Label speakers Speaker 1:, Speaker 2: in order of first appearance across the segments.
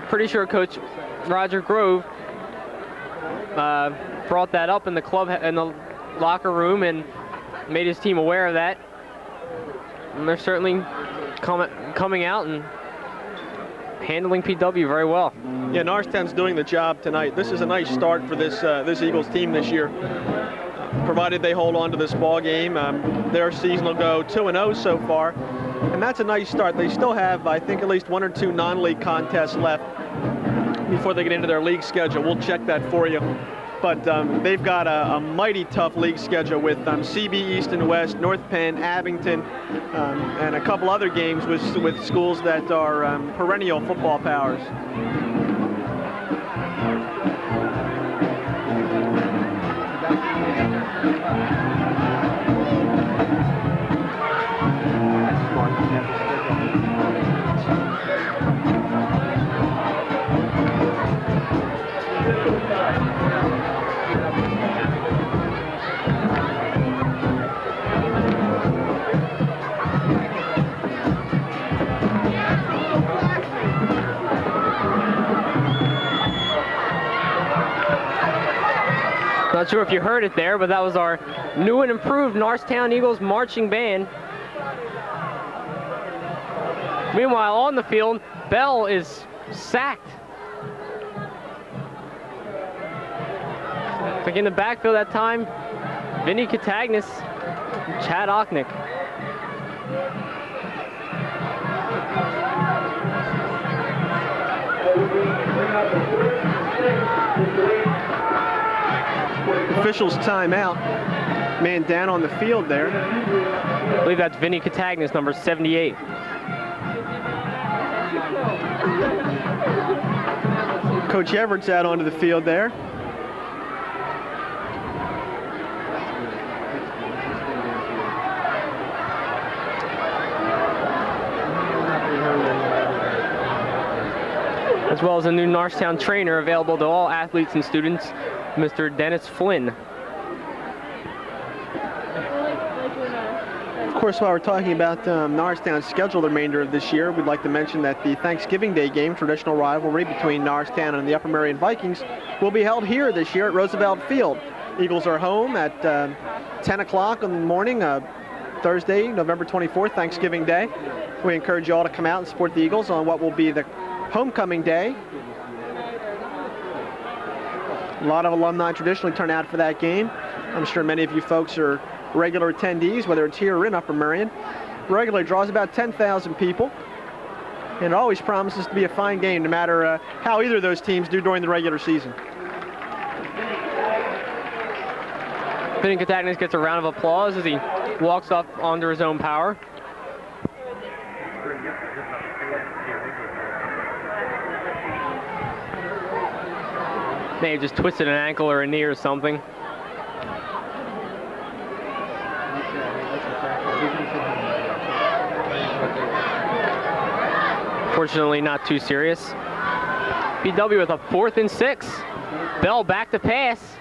Speaker 1: pretty sure Coach Roger Grove brought that up in the locker room and made his team aware of that. And they're certainly coming out and handling PW very well.
Speaker 2: Yeah, Norristown's doing the job tonight. This is a nice start for this Eagles team this year. Provided they hold on to this ball game, their season will go 2-0 so far, and that's a nice start. They still have, I think, at least 1 or 2 non-league contests left before they get into their league schedule. We'll check that for you. But they've got a mighty tough league schedule with CB East and West, North Penn, Abington, and a couple other games with schools that are perennial football powers.
Speaker 1: Not sure if you heard it there, but that was our new and improved Norristown Eagles marching band. Meanwhile, on the field, Bell is sacked. Like in the backfield that time, Vinny Catagnis, Chad Ochnick.
Speaker 2: Officials timeout. Man down on the field there.
Speaker 1: I believe that's Vinny Catagnis, number 78.
Speaker 2: Coach Everett's out onto the field there.
Speaker 1: As well as a new Norristown trainer available to all athletes and students, Mr. Dennis Flynn.
Speaker 2: Of course, while we're talking about Norristown's schedule the remainder of this year, we'd like to mention that the Thanksgiving Day game, traditional rivalry between Norristown and the Upper Merion Vikings, will be held here this year at Roosevelt Field. Eagles are home at 10 o'clock in the morning, Thursday, November 24th, Thanksgiving Day. We encourage you all to come out and support the Eagles on what will be the homecoming day. A lot of alumni traditionally turn out for that game. I'm sure many of you folks are regular attendees, whether it's here or in Upper Merion. Regularly draws about 10,000 people, and it always promises to be a fine game no matter how either of those teams do during the regular season.
Speaker 1: Vinny Catagnis gets a round of applause as he walks up onto his own power. May have just twisted an ankle or a knee or something. Fortunately, not too serious. PW with a 4th and 6. Bell back to pass.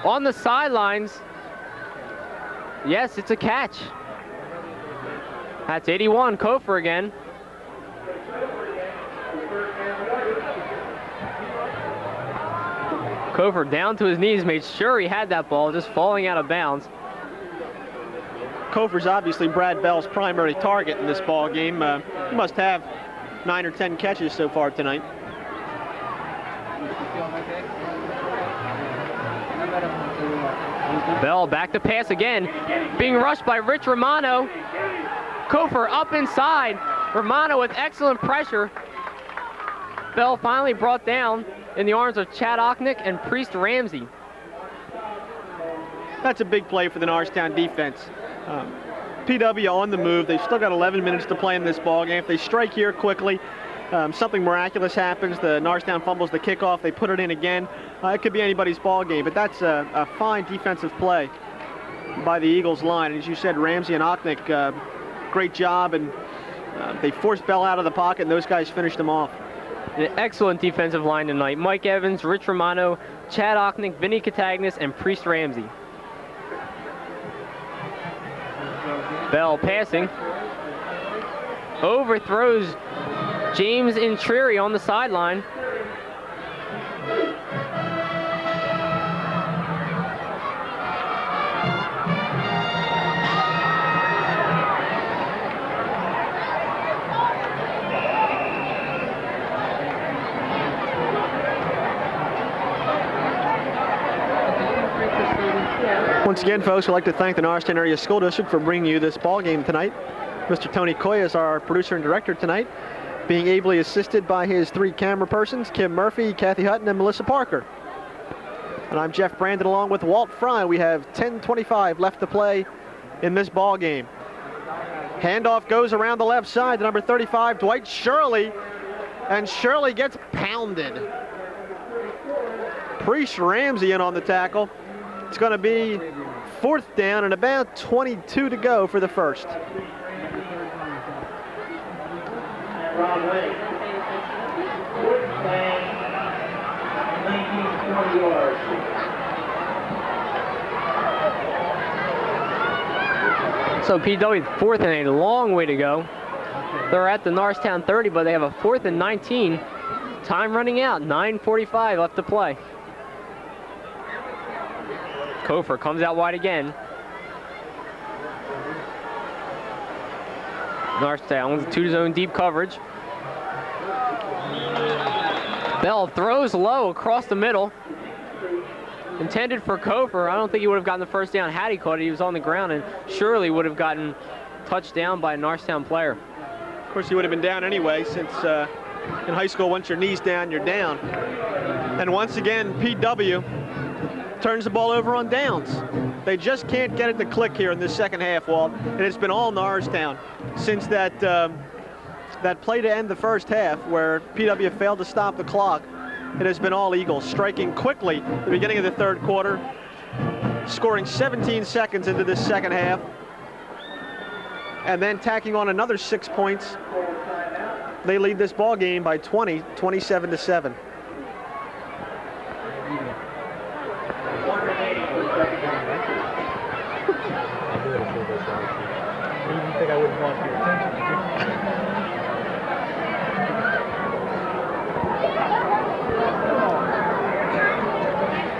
Speaker 1: On the sidelines. Yes, it's a catch. That's 81, Kofer again. Kofer down to his knees, made sure he had that ball, just falling out of bounds.
Speaker 2: Kofer's obviously Brad Bell's primary target in this ball game. He must have 9 or 10 catches so far tonight.
Speaker 1: Bell back to pass again, being rushed by Rich Romano. Kofer up inside. Romano with excellent pressure. Bell finally brought down in the arms of Chad Ochnick and Priest Ramsey.
Speaker 2: That's a big play for the Norristown defense. PW on the move. They've still got 11 minutes to play in this ball game. If they strike here quickly, something miraculous happens. The Norristown fumbles the kickoff. They put it in again. It could be anybody's ball game, but that's a fine defensive play by the Eagles line. And as you said, Ramsey and Ochnick, great job, and they forced Bell out of the pocket, and those guys finished them off.
Speaker 1: An excellent defensive line tonight. Mike Evans, Rich Romano, Chad Ochnick, Vinny Catagnis, and Priest Ramsey. Bell passing. Overthrows James Intrieri on the sideline.
Speaker 2: Once again, folks, we'd like to thank the Norristown Area School District for bringing you this ball game tonight. Mr. Tony Coy is our producer and director tonight, being ably assisted by his 3 camera persons, Kim Murphy, Kathy Hutton, and Melissa Parker. And I'm Jeff Brandon along with Walt Fry. We have 10:25 left to play in this ball game. Handoff goes around the left side to number 35, Dwight Shirley, and Shirley gets pounded. Preece Ramsey in on the tackle. It's going to be 4th down and about 22 to go for the first.
Speaker 1: So PW 4th and a long way to go. They're at the Norristown 30, but they have a 4th and 19. Time running out, 9:45 left to play. Kofer comes out wide again. Norristown 2-zone deep coverage. Bell throws low across the middle. Intended for Kofer. I don't think he would have gotten the first down had he caught it. He was on the ground and surely would have gotten touched down by a Norristown player.
Speaker 2: Of course, he would have been down anyway, since in high school, once your knee's down, you're down. And once again, PW turns the ball over on downs. They just can't get it to click here in this second half, Walt. And it's been all Norristown since that play to end the first half where PW failed to stop the clock. It has been all Eagles, striking quickly at the beginning of the third quarter, scoring 17 seconds into this second half, and then tacking on another 6 points. They lead this ball game by 20, 27-7.
Speaker 3: I think I wouldn't want your attention.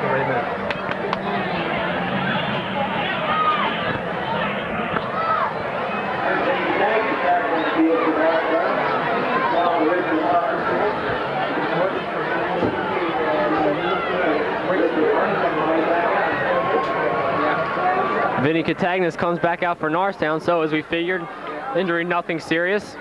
Speaker 3: Wait a minute.
Speaker 1: Vinny Catagnas comes back out for Norristown, so as we figured, injury nothing serious.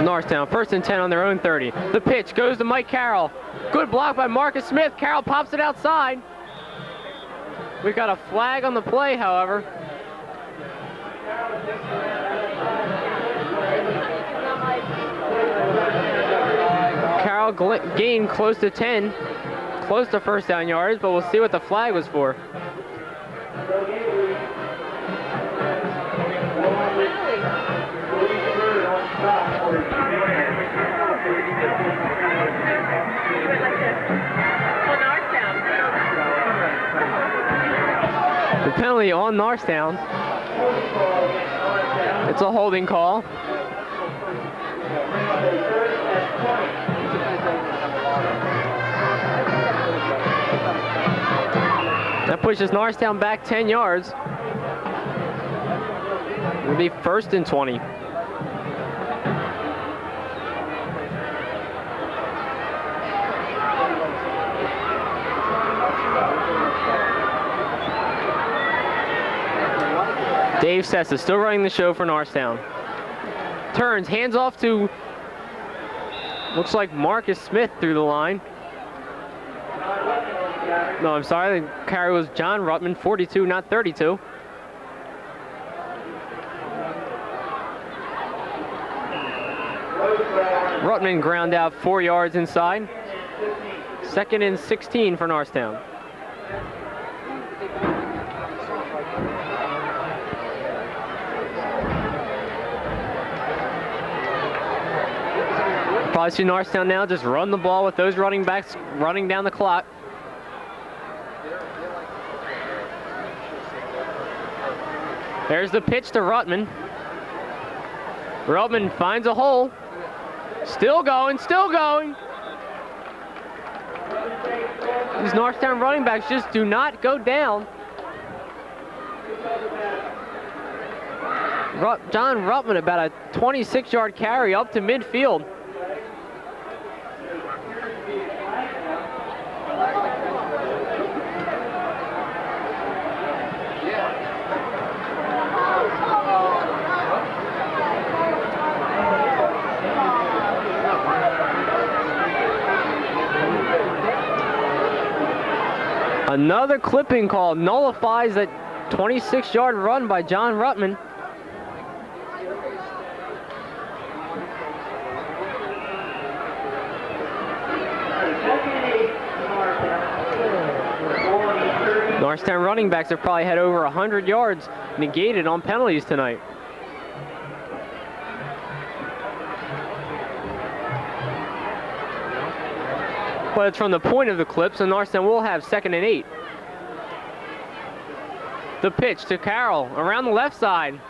Speaker 1: Norristown, 1st and 10 on their own 30. The pitch goes to Mike Carroll. Good block by Marcus Smith. Carroll pops it outside. We got a flag on the play, however. Carroll gained close to 10, close to first down yards, but we'll see what the flag was for. The penalty on Norristown. It's a holding call. That pushes Norristown back 10 yards. It'll be 1st and 20. Dave Sessa still running the show for Norristown. Turns, hands off to, looks like Marcus Smith through the line. No, I'm sorry, the carry was John Rutman, 42, not 32. Rutman ground out 4 yards inside. 2nd and 16 for Norristown. Probably see Norristown now just run the ball with those running backs running down the clock. There's the pitch to Rutman. Rutman finds a hole. Still going, still going. These Norristown running backs just do not go down. John Rutman about a 26-yard carry up to midfield. Another clipping call nullifies that 26-yard run by John Rutman. Norristown running backs have probably had over 100 yards negated on penalties tonight. But it's from the point of the clip, so Norristown will have 2nd and 8. The pitch to Carroll around the left side.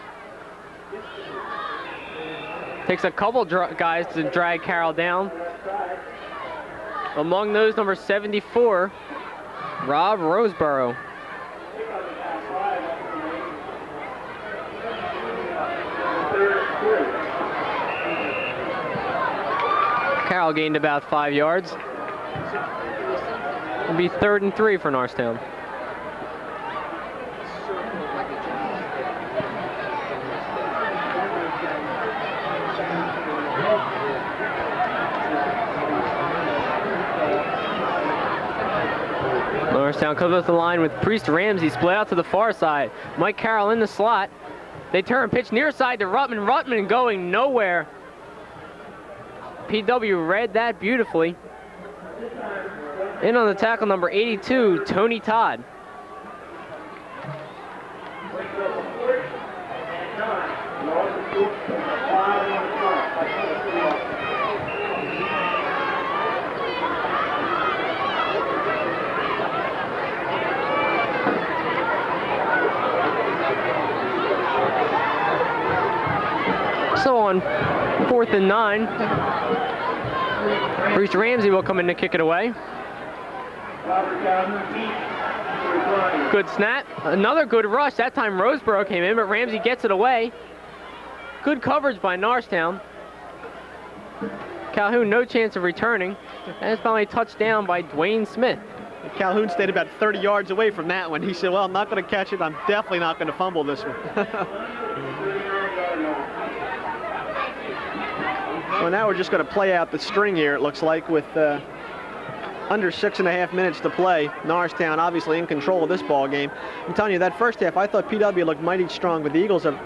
Speaker 1: Takes a couple guys to drag Carroll down. Among those, number 74, Rob Roseborough. Carroll gained about 5 yards. It'll be 3rd and 3 for Norristown. Norristown comes up the line with Priest Ramsey split out to the far side. Mike Carroll in the slot. They turn pitch near side to Rutman. Rutman going nowhere. PW read that beautifully. In on the tackle, number 82, Tony Todd. So on 4th and 9, Bruce Ramsey will come in to kick it away. Good snap. Another good rush. That time Roseborough came in, but Ramsey gets it away. Good coverage by Norristown. Calhoun, no chance of returning. And it's finally touched down by Dwayne Smith.
Speaker 2: Calhoun stayed about 30 yards away from that one. He said, well, I'm not going to catch it. I'm definitely not going to fumble this one. Well, now we're just going to play out the string here, it looks like, with under 6.5 minutes to play. Norristown obviously in control of this ball game. I'm telling you, that first half, I thought PW looked mighty strong, but the Eagles have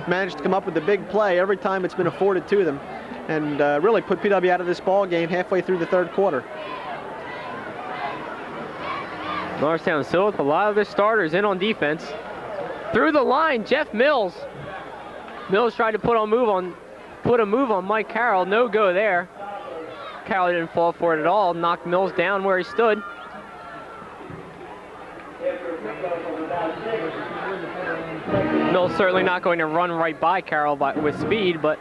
Speaker 2: managed to come up with a big play every time it's been afforded to them, and really put PW out of this ball game halfway through the 3rd quarter.
Speaker 1: Norristown still with a lot of their starters in on defense. Through the line, Jeff Mills. Mills tried to put a move on Mike Carroll. No go there. Carroll didn't fall for it at all. Knocked Mills down where he stood. Mills certainly not going to run right by Carroll with speed, but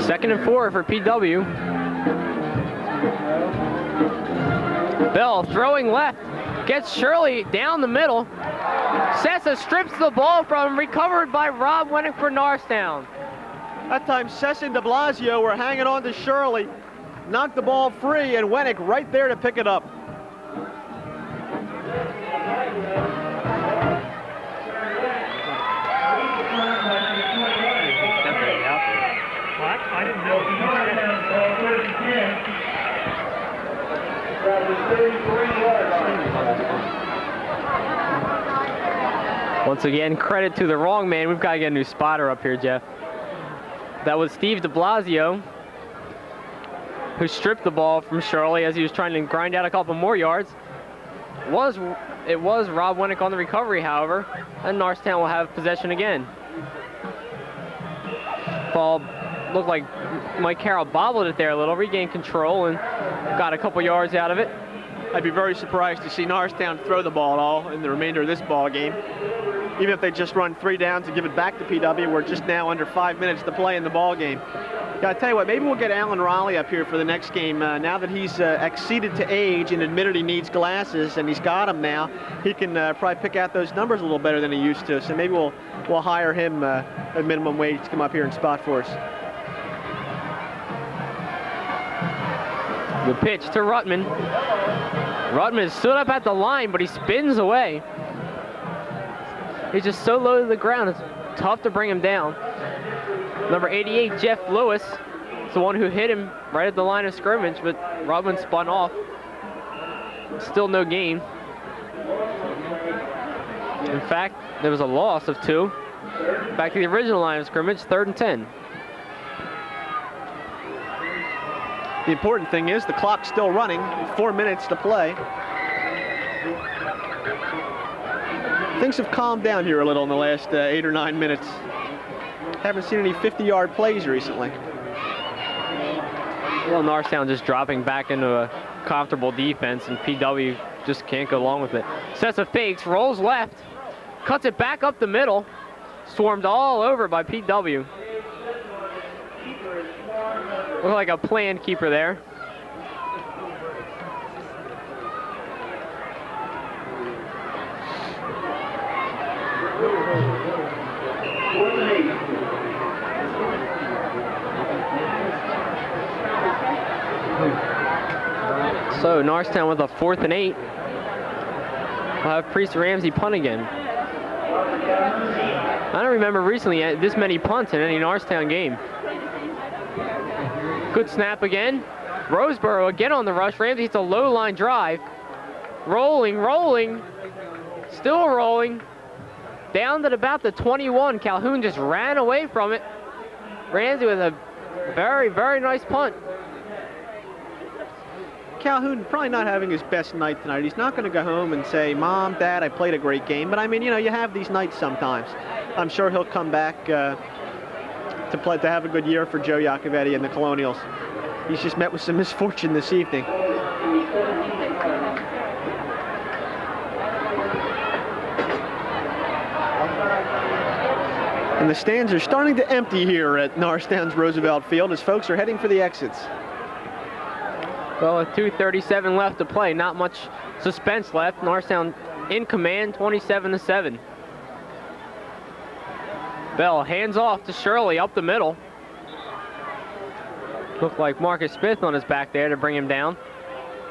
Speaker 1: Second and 4 for PW. Bell throwing left, gets Shirley down the middle. Sessa strips the ball from him, recovered by Rob Wennick for Norristown.
Speaker 2: That time, Sessa and de Blasio were hanging on to Shirley. knocked the ball free, and Wennick right there to pick it up.
Speaker 3: I didn't know.
Speaker 1: Once again, credit to the wrong man. We've got to get a new spotter up here, Jeff. That was Steve de Blasio, who stripped the ball from Shirley as he was trying to grind out a couple more yards. It was Rob Wennick on the recovery, however, and Norristown will have possession again. Ball looked like Mike Carroll bobbled it there a little, regained control, and got a couple yards out of it.
Speaker 2: I'd be very surprised to see Norristown throw the ball at all in the remainder of this ball game. Even if they just run 3 downs and give it back to PW, we're just now under 5 minutes to play in the ball game. Yeah, I tell you what, maybe we'll get Alan Raleigh up here for the next game. Now that he's acceded to age and admitted he needs glasses, and he's got them now, he can probably pick out those numbers a little better than he used to. So maybe we'll hire him at minimum wage to come up here and spot for us.
Speaker 1: The pitch to Ruttman. Ruttman stood up at the line, but he spins away. He's just so low to the ground, it's tough to bring him down. Number 88, Jeff Lewis, is the one who hit him right at the line of scrimmage, but Ruttman spun off. Still no gain. In fact, there was a loss of 2. Back to the original line of scrimmage, 3rd and 10.
Speaker 2: The important thing is the clock's still running, 4 minutes to play. Things have calmed down here a little in the last 8 or 9 minutes. Haven't seen any 50-yard plays recently.
Speaker 1: Well, Norristown just dropping back into a comfortable defense, and PW just can't go along with it. Sets of fakes, rolls left, cuts it back up the middle, swarmed all over by PW. Looked like a planned keeper there. So Norristown with a 4th and 8. We'll have Priest Ramsey punt again. I don't remember recently this many punts in any Norristown game. Good snap again. Roseboro again on the rush. Ramsey hits a low line drive. Rolling. Still rolling. Down to about the 21. Calhoun just ran away from it. Ramsey with a very, very nice punt.
Speaker 2: Calhoun probably not having his best night tonight. He's not going to go home and say, Mom, Dad, I played a great game. But I mean, you know, you have these nights sometimes. I'm sure he'll come back to have a good year for Joe Iacovetti and the Colonials. He's just met with some misfortune this evening. And the stands are starting to empty here at Norristown's Roosevelt Field as folks are heading for the exits.
Speaker 1: Well, with 2:37 left to play, not much suspense left. Norristown in command, 27-7. Bell hands off to Shirley up the middle. Looked like Marcus Smith on his back there to bring him down.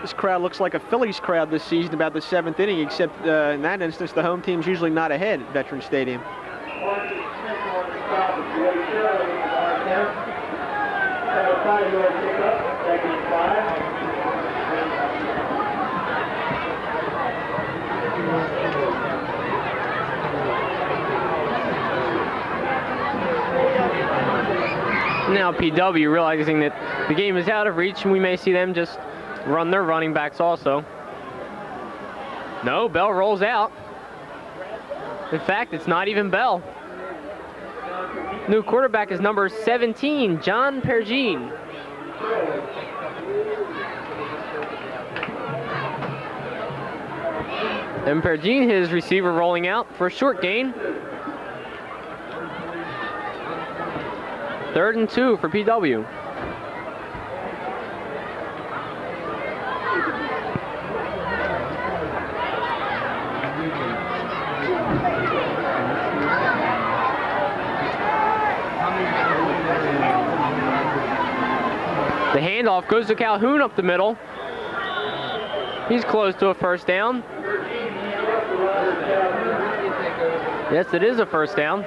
Speaker 2: This crowd looks like a Phillies crowd this season, about the 7th inning, except in that instance, the home team's usually not ahead at Veterans Stadium.
Speaker 1: Now PW realizing that the game is out of reach, and we may see them just run their running backs also. No, Bell rolls out. In fact, it's not even Bell. New quarterback is number 17, John Pergine. And Pergine, his receiver, rolling out for a short gain. 3rd and 2 for PW. handoff goes to Calhoun up the middle. He's close to a first down. Yes, it is a first down.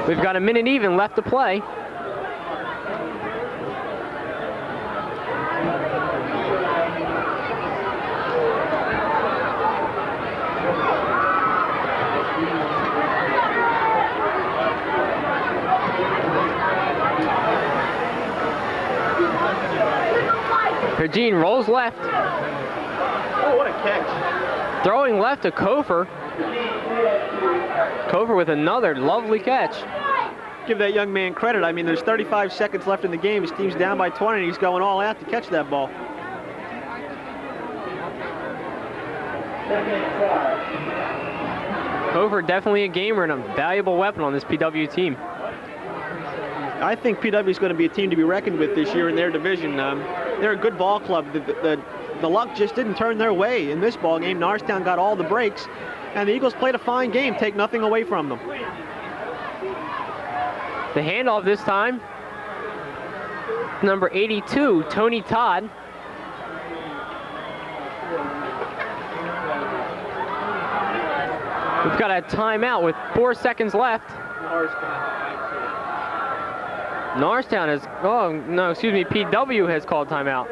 Speaker 1: We've got a minute even left to play. Pergine rolls left.
Speaker 2: Oh, what a catch.
Speaker 1: Throwing left to Kofer. Kofer with another lovely catch.
Speaker 2: Give that young man credit. I mean, there's 35 seconds left in the game. His team's down by 20, and he's going all out to catch that ball.
Speaker 1: Kofer definitely a gamer and a valuable weapon on this PW team.
Speaker 2: I think PW is going to be a team to be reckoned with this year in their division. They're a good ball club. The luck just didn't turn their way in this ball game. Norristown got all the breaks, and the Eagles played a fine game. Take nothing away from them.
Speaker 1: The handoff this time, number 82, Tony Todd. We've got a timeout with 4 seconds left. Norristown has, PW has called timeout.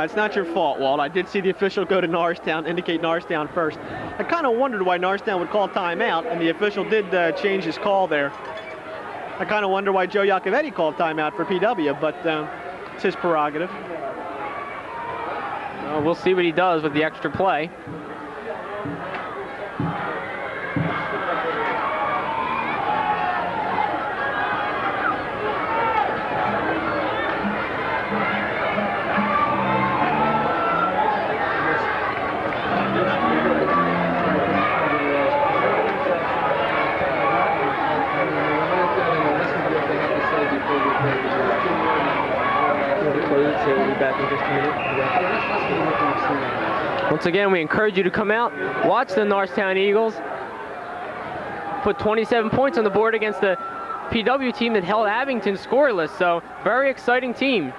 Speaker 2: It's not your fault, Walt. I did see the official go to Norristown, indicate Norristown first. I kind of wondered why Norristown would call timeout, and the official did change his call there. I kind of wonder why Joe Iacovetti called timeout for PW, but it's his prerogative.
Speaker 1: We'll see what he does with the extra play. Once again, we encourage you to come out, watch the Norristown Eagles put 27 points on the board against the PW team that held Abington scoreless, so very exciting team.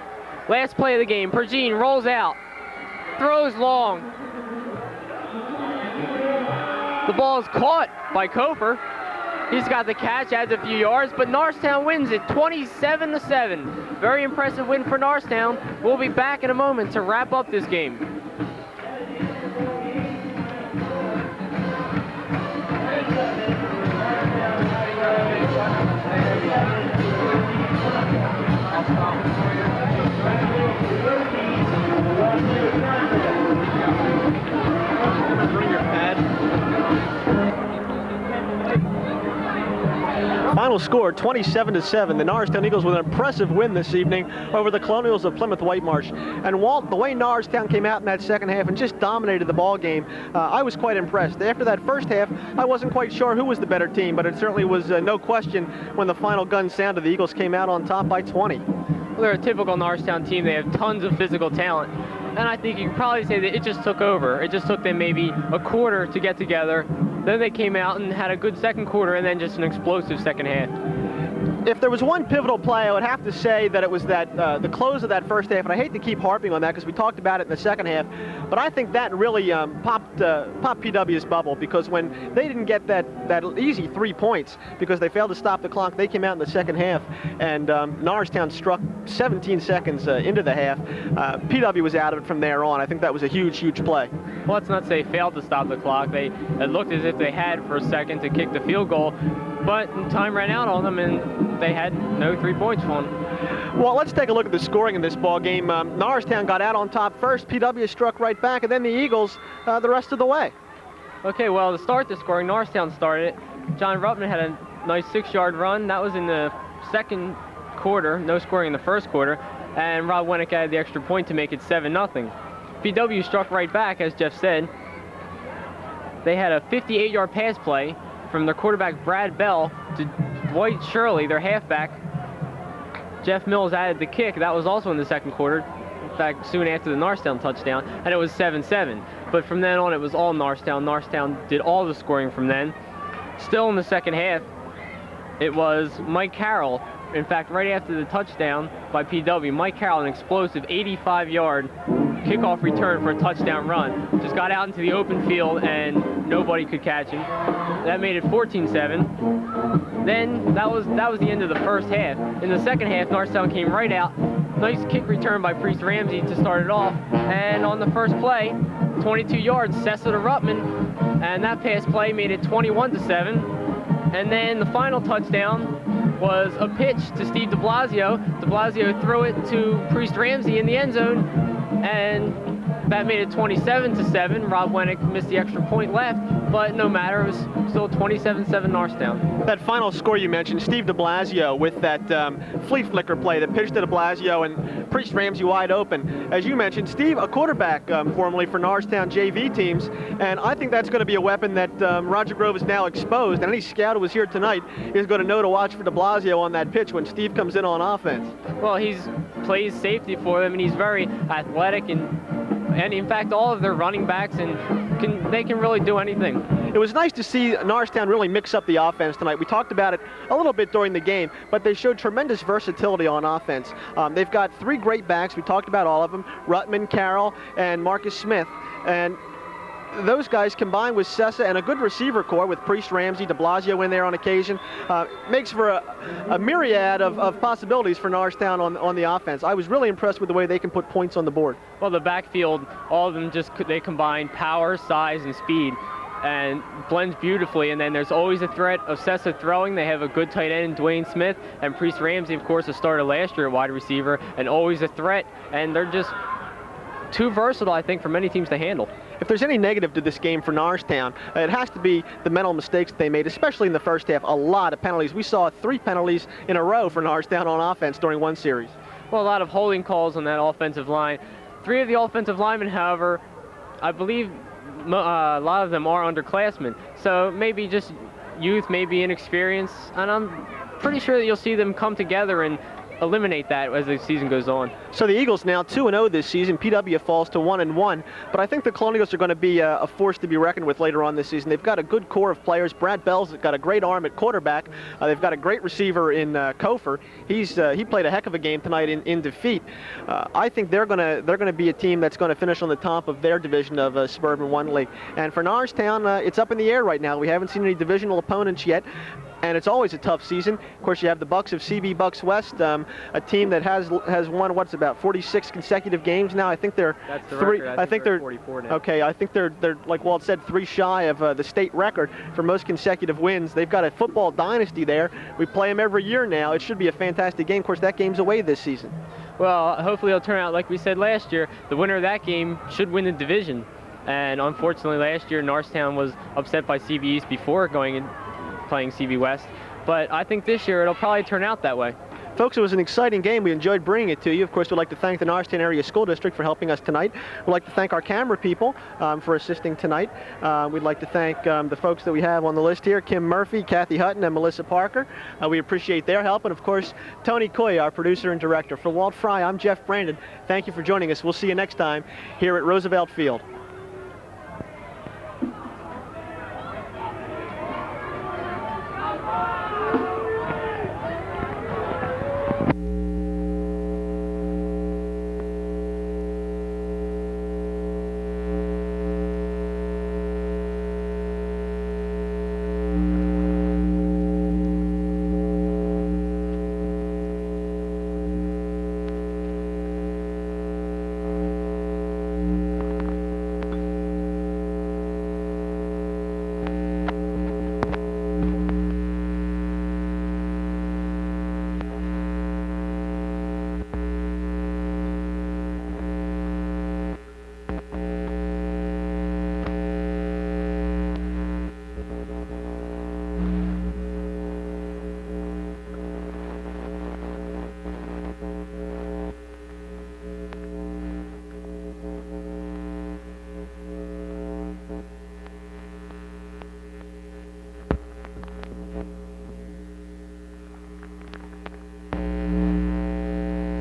Speaker 1: Last play of the game, Pergine rolls out, throws long. The ball is caught by Kofer. He's got the catch, adds a few yards, but Norristown wins it 27-7. Very impressive win for Norristown. We'll be back in a moment to wrap up this game.
Speaker 2: Bring your pad. Final score, 27-7. The Norristown Eagles with an impressive win this evening over the Colonials of Plymouth-Whitemarsh. And Walt, the way Norristown came out in that second half and just dominated the ball game, I was quite impressed. After that first half, I wasn't quite sure who was the better team, but it certainly was no question when the final gun sounded. The Eagles came out on top by 20.
Speaker 1: Well, they're a typical Norristown team. They have tons of physical talent. And I think you can probably say that it just took over. It just took them maybe a quarter to get together. Then they came out and had a good second quarter and then just an explosive second half.
Speaker 2: If there was one pivotal play, I would have to say that it was that the close of that first half, and I hate to keep harping on that because we talked about it in the second half, but I think that really popped PW's bubble, because when they didn't get that easy 3 points because they failed to stop the clock, they came out in the second half, and Norristown struck 17 seconds into the half. PW was out of it from there on. I think that was a huge, huge play.
Speaker 1: Well, let's not say failed to stop the clock. It looked as if they had for a second to kick the field goal, but time ran out on them and they had no 3 points for them.
Speaker 2: Well, let's take a look at the scoring in this ball game. Norristown got out on top first. PW struck right back, and then the Eagles the rest of the way.
Speaker 1: Okay, well, to start the scoring, Norristown started it. John Ruppman had a nice 6-yard run. That was in the second quarter. No scoring in the first quarter. And Rob Wennick added the extra point to make it 7-0. PW struck right back, as Jeff said. They had a 58-yard pass play from their quarterback Brad Bell to Dwight Shirley, their halfback. Jeff Mills added the kick. That was also in the second quarter. In fact, soon after the Norristown touchdown, and it was 7-7. But from then on, it was all Norristown. Norristown did all the scoring from then. Still in the second half, it was Mike Carroll. In fact, right after the touchdown by PW, Mike Carroll, an explosive 85-yard kickoff return for a touchdown run. Just got out into the open field and nobody could catch him. That made it 14-7. Then that was the end of the first half. In the second half, Norristown came right out. Nice kick return by Priest Ramsey to start it off. And on the first play, 22 yards, Sessa to Ruttman. And that pass play made it 21-7. And then the final touchdown was a pitch to Steve de Blasio. De Blasio threw it to Priest Ramsey in the end zone, and that made it 27-7. Rob Wennick missed the extra point left, but no matter, it was still 27-7 Norristown.
Speaker 2: That final score you mentioned, Steve de Blasio with that flea flicker play, the pitch to de Blasio and Priest Ramsey wide open. As you mentioned, Steve, a quarterback formerly for Norristown JV teams, and I think that's going to be a weapon that Roger Grove is now exposed, and any scout who was here tonight is going to know to watch for de Blasio on that pitch when Steve comes in on offense.
Speaker 1: Well, he's plays safety for them, and he's very athletic, and in fact, all of their running backs they can really do anything.
Speaker 2: It was nice to see Norristown really mix up the offense tonight. We talked about it a little bit during the game, but they showed tremendous versatility on offense. They've got three great backs. We talked about all of them: Ruttman, Carroll, and Marcus Smith. And those guys combined with Sessa and a good receiver core with Priest Ramsey, de Blasio in there on occasion, makes for a myriad of possibilities for Norristown on the offense. I was really impressed with the way they can put points on the board.
Speaker 1: Well, the backfield, all of them they combine power, size, and speed, and blends beautifully. And then there's always a threat of Sessa throwing. They have a good tight end, Dwayne Smith, and Priest Ramsey, of course, a starter last year at wide receiver, and always a threat. And they're just too versatile, I think, for many teams to handle.
Speaker 2: If there's any negative to this game for Norristown, it has to be the mental mistakes that they made, especially in the first half. A lot of penalties. We saw 3 penalties in a row for Norristown on offense during one series.
Speaker 1: Well, a lot of holding calls on that offensive line. 3 of the offensive linemen, however, I believe a lot of them are underclassmen. So maybe just youth, maybe inexperience, and I'm pretty sure that you'll see them come together and eliminate that as the season goes on.
Speaker 2: So the Eagles now 2-0 this season. PW falls to 1-1, but I think the Colonials are going to be a force to be reckoned with later on this season. They've got a good core of players. Brad Bell's got a great arm at quarterback. They've got a great receiver in Kofer. He played a heck of a game tonight in defeat. I think they're going to be a team that's going to finish on the top of their division of Suburban 1 League. And for Norristown, it's up in the air right now. We haven't seen any divisional opponents yet, and it's always a tough season. Of course, you have the Bucks of CB Bucks West, a team that has won what's about 46 consecutive games now. I think they're
Speaker 1: That's the
Speaker 2: three.
Speaker 1: record.
Speaker 2: I think they're
Speaker 1: 44 now.
Speaker 2: okay. I think they're like Walt said, 3 shy of the state record for most consecutive wins. They've got a football dynasty there. We play them every year now. It should be a fantastic game. Of course, that game's away this season.
Speaker 1: Well, hopefully it'll turn out like we said last year. The winner of that game should win the division. And unfortunately, last year Norristown was upset by CB East before going and playing CB West. But I think this year it'll probably turn out that way.
Speaker 2: Folks, it was an exciting game. We enjoyed bringing it to you. Of course, we'd like to thank the Norristown Area School District for helping us tonight. We'd like to thank our camera people for assisting tonight. We'd like to thank the folks that we have on the list here, Kim Murphy, Kathy Hutton, and Melissa Parker. We appreciate their help. And, of course, Tony Coy, our producer and director. For Walt Fry, I'm Jeff Brandon. Thank you for joining us. We'll see you next time here at Roosevelt Field.